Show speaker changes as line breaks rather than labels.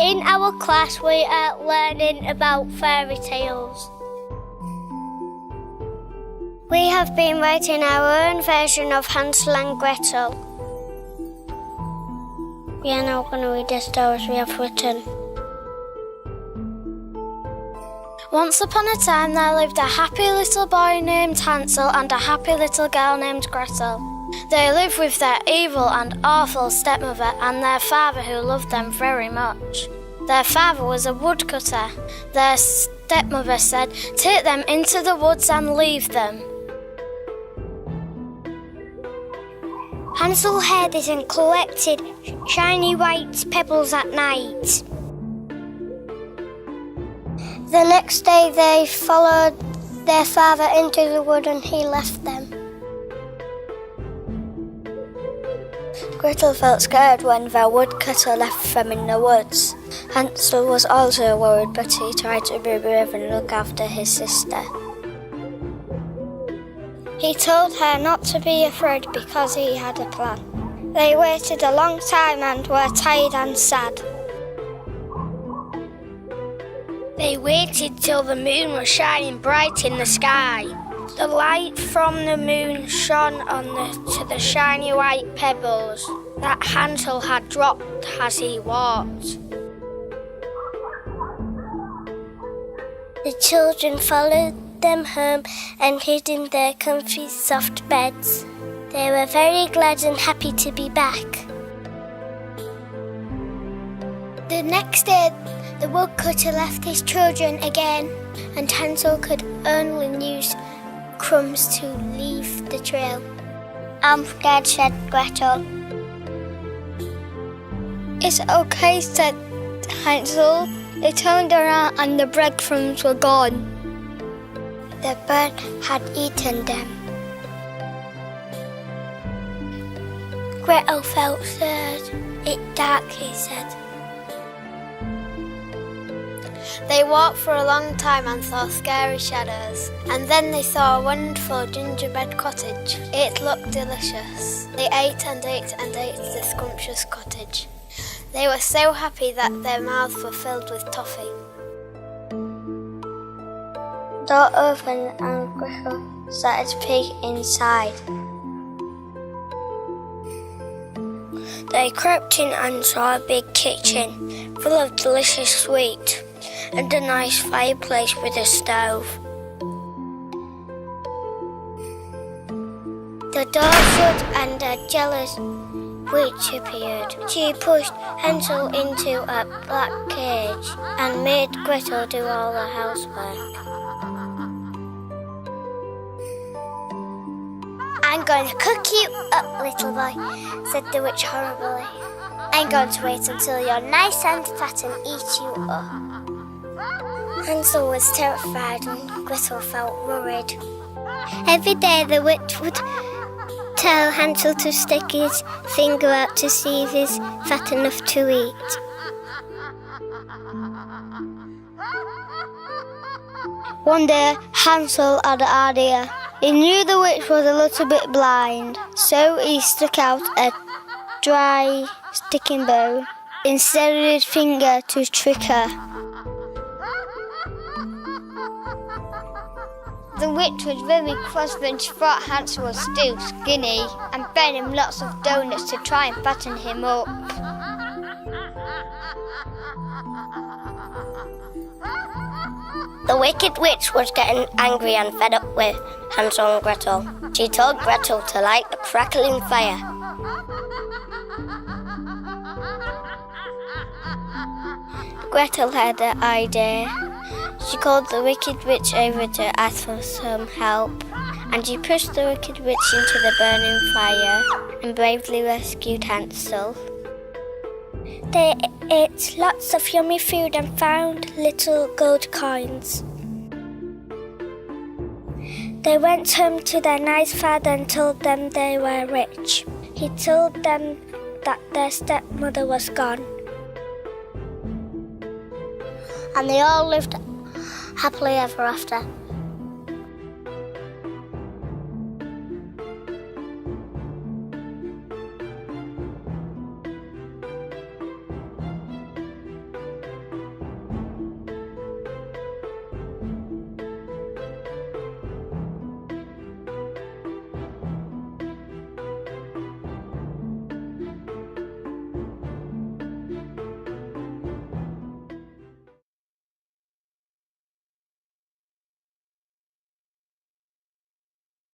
In our class we are learning about fairy tales. We have been writing our own version of Hansel and Gretel. We are now going to read the stories we have written. Once upon a time there lived a happy little boy named Hansel and a happy little girl named Gretel. They lived with their evil and awful stepmother and their father who loved them very much. Their father was a woodcutter. Their stepmother said, "Take them into the woods and leave them." Hansel heard this and collected shiny white pebbles at night. The next day they followed their father into the wood and he left them. Gretel felt scared when the woodcutter left them in the woods. Hansel was also worried, but he tried to be brave and look after his sister. He told her not to be afraid because he had a plan. They waited a long time and were tired and sad. They waited till the moon was shining bright in the sky. The light from the moon shone to the shiny white pebbles that Hansel had dropped as he walked. The children followed them home and hid in their comfy soft beds. They were very glad and happy to be back. The next day the woodcutter left his children again, and Hansel could only use crumbs to leave the trail. "I'm scared," said Gretel. "It's okay," said Hansel. They turned around and the breadcrumbs were gone. The bird had eaten them. Gretel felt sad. "It's dark," he said. They walked for a long time and saw scary shadows, and then they saw a wonderful gingerbread cottage. It looked delicious. They ate and ate and ate the scrumptious cottage. They were so happy that their mouths were filled with toffee. The door opened and Gretel started to peek inside. They crept in and saw a big kitchen full of delicious sweets and a nice fireplace with a stove. The door shut and a jealous witch appeared. She pushed Hansel into a black cage and made Gretel do all the housework. "I'm going to cook you up, little boy," said the witch horribly. "I'm going to wait until you're nice and fat and eat you up." Hansel was terrified and Gretel felt worried. Every day the witch would tell Hansel to stick his finger out to see if he's fat enough to eat. One day Hansel had an idea. He knew the witch was a little bit blind, so he stuck out a dry sticking bone instead of his finger to trick her. The witch was very cross when she thought Hansel was still skinny and fed him lots of donuts to try and fatten him up. The wicked witch was getting angry and fed up with Hansel and Gretel. She told Gretel to light a crackling fire. Gretel had an idea. She called the wicked witch over to ask for some help, and she pushed the wicked witch into the burning fire and bravely rescued Hansel. They ate lots of yummy food and found little gold coins. They went home to their nice father and told them they were rich. He told them that their stepmother was gone. And they all lived happily ever after.